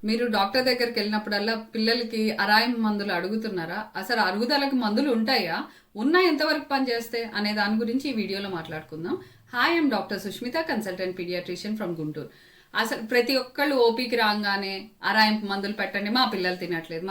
మీరు డాక్టర్ దగ్గరికి వెళ్ళినప్పుడల్లా పిల్లలకి అరాయం మందులు అడుగుతున్నారా? అసలు అరుగుదలకి మందులు ఉంటాయా? ఉన్నా ఎంతవరకు పనిచేస్తే అనే దాని గురించి ఈ వీడియోలో మాట్లాడుకుందాం. Hi, I'm doctor Sushmita, consultant paediatrician from Guntur. అసలు ప్రతి ఒక్కళ్ళు ఓపీకి రాగానే అరాయింపు మందులు పెట్టండి, మా పిల్లలు తినట్లేదు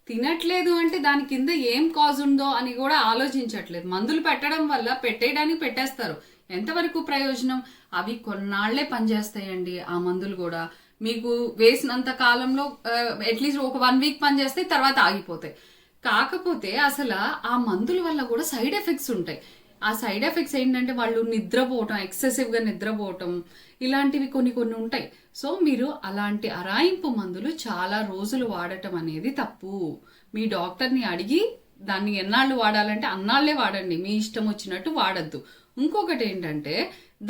తినట్లేదు అంటే దాని కింద ఏం కాజ్ ఉందో అని కూడా ఆలోచించట్లేదు. మందులు పెట్టడం వల్ల పెట్టేయడానికి పెట్టేస్తారు. ఎంతవరకు ప్రయోజనం? అవి కొన్నాళ్లే పనిచేస్తాయండి. ఆ మందులు కూడా మీకు వేసినంత కాలంలో అట్లీస్ట్ ఒక 1 వీక్ పనిచేస్తే తర్వాత ఆగిపోతాయి. కాకపోతే అసలు ఆ మందుల వల్ల కూడా సైడ్ ఎఫెక్ట్స్ ఉంటాయి. ఆ సైడ్ ఎఫెక్ట్స్ ఏంటంటే వాళ్ళు నిద్రపోవటం, ఎక్సెసివ్గా నిద్రపోవటం, ఇలాంటివి కొన్ని ఉంటాయి. సో మీరు అలాంటి అరాయింపు మందులు చాలా రోజులు వాడటం అనేది తప్పు. మీ డాక్టర్ని అడిగి దాన్ని ఎన్నాళ్ళు వాడాలంటే అన్నాళ్లే వాడండి, మీ ఇష్టం వచ్చినట్టు వాడద్దు. ఇంకొకటి ఏంటంటే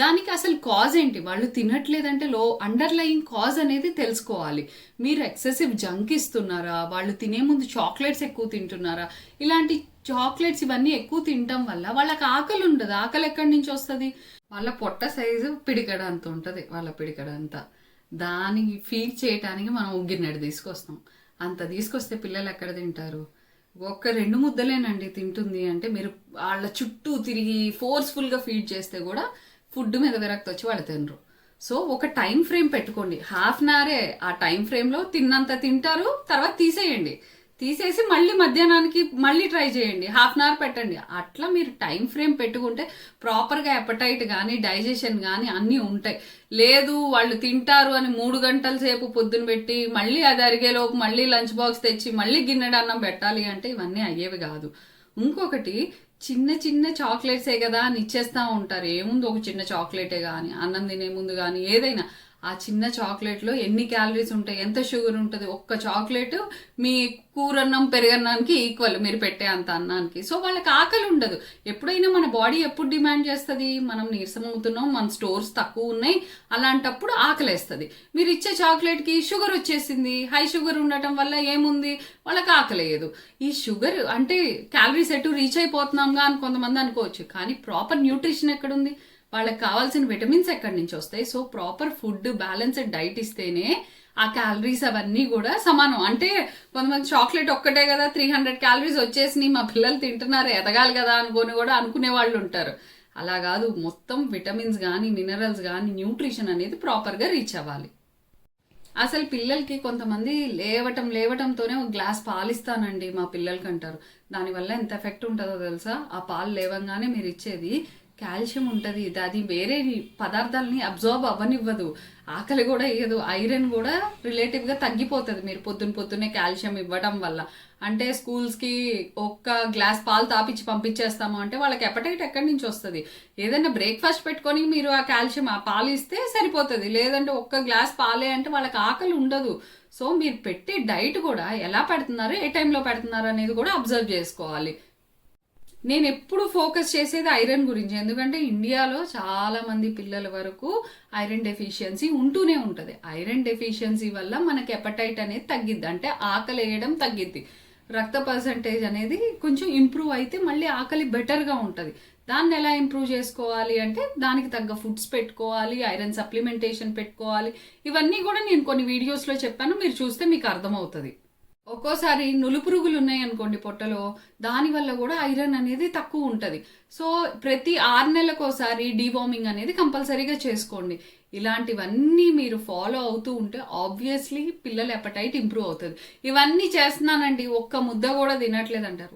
దానికి అసలు కాజ్ ఏంటి, వాళ్ళు తినట్లేదంటే అండర్లయింగ్ కాజ్ అనేది తెలుసుకోవాలి. మీరు ఎక్సెసివ్ జంక్ ఇస్తున్నారా, వాళ్ళు తినే ముందు చాక్లెట్స్ ఎక్కువ తింటున్నారా, ఇలాంటి చాక్లెట్స్ ఇవన్నీ ఎక్కువ తినటం వల్ల వాళ్ళకి ఆకలి ఉండదు. ఆకలి ఎక్కడి నుంచి వస్తుంది? వాళ్ళ పొట్ట సైజు పిడికడ అంత ఉంటుంది, వాళ్ళ పిడికడ అంతా. దానికి ఫీడ్ చేయటానికి మనం గిన్నెడు తీసుకొస్తాం. అంత తీసుకొస్తే పిల్లలు ఎక్కడ తింటారు? ఒక్క 2 ముద్దలేనండి తింటుంది అంటే మీరు వాళ్ళ చుట్టూ తిరిగి ఫోర్స్ఫుల్గా ఫీడ్ చేస్తే కూడా ఫుడ్ మీద విరక్తి వచ్చి వాళ్ళు తినరు. సో ఒక టైం ఫ్రేమ్ పెట్టుకోండి. హాఫ్ అన్ అవరే ఆ టైం ఫ్రేమ్లో తిన్నంత తింటారు, తర్వాత తీసేసి మళ్ళీ మధ్యాహ్నానికి మళ్ళీ ట్రై చేయండి, హాఫ్ అన్ అవర్ పెట్టండి. అట్లా మీరు టైం ఫ్రేమ్ పెట్టుకుంటే ప్రాపర్గా ఎపటైట్ కానీ డైజెషన్ కానీ అన్నీ ఉంటాయి. లేదు వాళ్ళు తింటారు అని 3 గంటల సేపు పొద్దున పెట్టి మళ్ళీ అది అరిగేలోపు మళ్ళీ లంచ్ బాక్స్ తెచ్చి మళ్ళీ గిన్నెడు అన్నం పెట్టాలి అంటే ఇవన్నీ అయ్యేవి కాదు. ఇంకొకటి, చిన్న చాక్లెట్సే కదా అని ఇచ్చేస్తా ఉంటారు. ఏముంది, ఒక చిన్న చాక్లెటే కానీ అన్నం తినే ముందు కానీ ఏదైనా ఆ చిన్న చాక్లెట్లో ఎన్ని క్యాలరీస్ ఉంటాయి, ఎంత షుగర్ ఉంటుంది? ఒక్క చాక్లెట్ మీ కూరన్నం పెరుగన్నానికి ఈక్వల్, మీరు పెట్టే అంత అన్నానికి. సో వాళ్ళకి ఆకలి ఉండదు. ఎప్పుడైనా మన బాడీ ఎప్పుడు డిమాండ్ చేస్తుంది? మనం నీరసం అవుతున్నాం, మన స్టోర్స్ తక్కువ ఉన్నాయి, అలాంటప్పుడు ఆకలేస్తుంది. మీరు ఇచ్చే చాక్లెట్కి షుగర్ వచ్చేసింది, హై షుగర్ ఉండటం వల్ల ఏముంది, వాళ్ళకి ఆకలేయదు. ఈ షుగర్ అంటే క్యాలరీస్ ఎటు రీచ్ అయిపోతున్నాంగా అని కొంతమంది అనుకోవచ్చు, కానీ ప్రాపర్ న్యూట్రిషన్ ఎక్కడుంది? వాళ్ళకి కావాల్సిన విటమిన్స్ ఎక్కడి నుంచి వస్తాయి? So proper food, balanced diet ఇస్తేనే ఆ క్యాలరీస్ అవన్నీ కూడా సమానం. అంటే కొంతమంది చాక్లెట్ ఒక్కటే కదా 300 క్యాలరీస్ వచ్చేసి మా పిల్లలు తింటున్నారు, ఎదగాలి కదా అనుకొని కూడా అనుకునే వాళ్ళు ఉంటారు. అలా కాదు, మొత్తం విటమిన్స్ కానీ మినరల్స్ కానీ న్యూట్రిషన్ అనేది ప్రాపర్గా రీచ్ అవ్వాలి. అసలు పిల్లలకి కొంతమంది లేవటంతోనే ఒక గ్లాస్ పాలు ఇస్తానండి మా పిల్లలకి అంటారు. దానివల్ల ఎంత ఎఫెక్ట్ ఉంటుందో తెలుసా? ఆ పాలు లేవంగానే మీరు ఇచ్చేది కాల్షియం ఉంటుంది, అది వేరే పదార్థాలని అబ్జార్బ్ అవ్వనివ్వదు, ఆకలి కూడా ఇవ్వదు, ఐరన్ కూడా రిలేటివ్గా తగ్గిపోతుంది మీరు పొద్దున్నే కాల్షియం ఇవ్వడం వల్ల. అంటే స్కూల్స్కి ఒక్క గ్లాస్ పాలు తాపిచ్చి పంపించేస్తాము అంటే వాళ్ళకి ఎపటైట్ ఎక్కడి నుంచి వస్తుంది? ఏదైనా బ్రేక్ఫాస్ట్ పెట్టుకొని మీరు ఆ కాల్షియం ఆ పాలు ఇస్తే సరిపోతుంది. లేదంటే ఒక్క గ్లాస్ పాలే అంటే వాళ్ళకి ఆకలి ఉండదు. సో మీరు పెట్టే డైట్ కూడా ఎలా పెడుతున్నారు, ఏ టైంలో పెడుతున్నారు అనేది కూడా అబ్జర్వ్ చేసుకోవాలి. నేను ఎప్పుడు ఫోకస్ చేసేది ఐరన్ గురించి, ఎందుకంటే ఇండియాలో చాలా మంది పిల్లల వరకు ఐరన్ డెఫిషియన్సీ ఉంటూనే ఉంటుంది. ఐరన్ డెఫిషియన్సీ వల్ల మనకి ఎపటైట్ అనేది తగ్గిద్ది, అంటే ఆకలి వేయడం తగ్గిద్ది. రక్త పర్సంటేజ్ అనేది కొంచెం ఇంప్రూవ్ అయితే మళ్ళీ ఆకలి బెటర్గా ఉంటుంది. దాన్ని ఎలా ఇంప్రూవ్ చేసుకోవాలి అంటే దానికి తగ్గ ఫుడ్స్ పెట్టుకోవాలి, ఐరన్ సప్లిమెంటేషన్ పెట్టుకోవాలి. ఇవన్నీ కూడా నేను కొన్ని వీడియోస్లో చెప్పాను, మీరు చూస్తే మీకు అర్థమవుతుంది. ఒక్కోసారి నులుపురుగులు ఉన్నాయనుకోండి పొట్టలో, దానివల్ల కూడా ఐరన్ అనేది తక్కువ ఉంటుంది. సో ప్రతి 6 నెలలకోసారి డీవార్మింగ్ అనేది కంపల్సరీగా చేసుకోండి. ఇలాంటివన్నీ మీరు ఫాలో అవుతూ ఉంటే ఆబ్వియస్లీ పిల్లల ఎపటైట్ ఇంప్రూవ్ అవుతుంది. ఇవన్నీ చేస్తున్నానండి, ఒక్క ముద్ద కూడా తినట్లేదు అంటారు.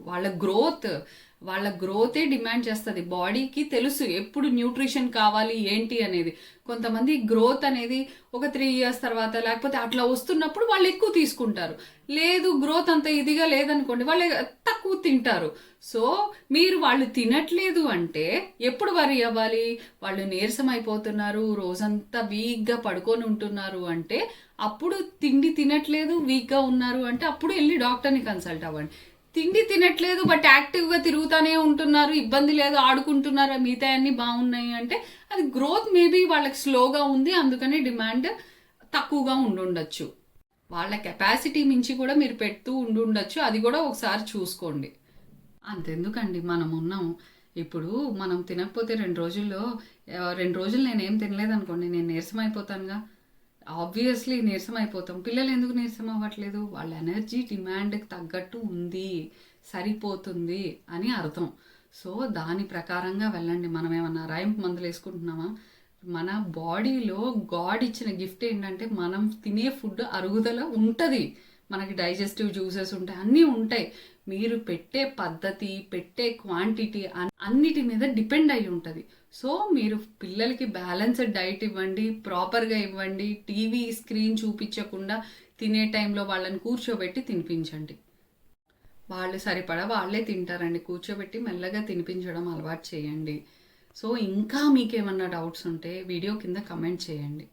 వాళ్ళ గ్రోతే డిమాండ్ చేస్తుంది. బాడీకి తెలుసు ఎప్పుడు న్యూట్రిషన్ కావాలి ఏంటి అనేది. కొంతమంది గ్రోత్ అనేది ఒక 3 ఇయర్స్ తర్వాత లేకపోతే అట్లా వస్తున్నప్పుడు వాళ్ళు ఎక్కువ తీసుకుంటారు. లేదు, గ్రోత్ అంత ఇదిగా లేదనుకోండి, వాళ్ళు తక్కువ తింటారు. సో మీరు వాళ్ళు తినట్లేదు అంటే ఎప్పుడు వరి అవ్వాలి? వాళ్ళు నీరసం అయిపోతున్నారు, రోజంతా వీక్గా పడుకొని ఉంటున్నారు అంటే, అప్పుడు తిండి తినట్లేదు, వీక్గా ఉన్నారు అంటే అప్పుడు వెళ్ళి డాక్టర్ని కన్సల్ట్ అవ్వండి. తిండి తినట్లేదు బట్ యాక్టివ్గా తిరుగుతూనే ఉంటున్నారు, ఇబ్బంది లేదు, ఆడుకుంటున్నారు, మిగతా అన్ని బాగున్నాయి అంటే అది గ్రోత్ మేబీ వాళ్ళకి స్లోగా ఉంది, అందుకనే డిమాండ్ తక్కువగా ఉండుండొచ్చు. వాళ్ళ కెపాసిటీ మించి కూడా మీరు పెడుతూ ఉండుండొచ్చు, అది కూడా ఒకసారి చూసుకోండి. అంతెందుకండి, మనం ఉన్నాము. ఇప్పుడు మనం తినకపోతే 2 రోజులు నేనేం తినలేదనుకోండి, నేను నీరసం అయిపోతానుగా. ఆబ్వియస్లీ నీరసం అయిపోతాం. పిల్లలు ఎందుకు నీరసం అవ్వట్లేదు? వాళ్ళ ఎనర్జీ డిమాండ్కి తగ్గట్టు ఉంది, సరిపోతుంది అని అర్థం. సో దాని ప్రకారంగా వెళ్ళండి. మనం ఏమన్నా రాయింపు మందులు వేసుకుంటున్నామా? మన బాడీలో గాడ్ ఇచ్చిన గిఫ్ట్ ఏంటంటే మనం తినే ఫుడ్ అరుగుదల ఉంటుంది. మనకి డైజెస్టివ్ జ్యూసెస్ ఉంటాయి, అన్నీ ఉంటాయి. మీరు పెట్టే పద్ధతి, పెట్టే క్వాంటిటీ అన్నిటి మీద డిపెండ్ అయి ఉంటుంది. సో మీరు పిల్లలకి బ్యాలెన్స్డ్ డైట్ ఇవ్వండి, ప్రాపర్గా ఇవ్వండి. టీవీ స్క్రీన్ చూపించకుండా తినే టైంలో వాళ్ళని కూర్చోబెట్టి తినిపించండి. వాళ్ళు సరిపడా వాళ్ళే తింటారండి. కూర్చోబెట్టి మెల్లగా తినిపించడం అలవాటు చేయండి. సో ఇంకా మీకేమన్నా డౌట్స్ ఉంటే వీడియో కింద కమెంట్ చేయండి.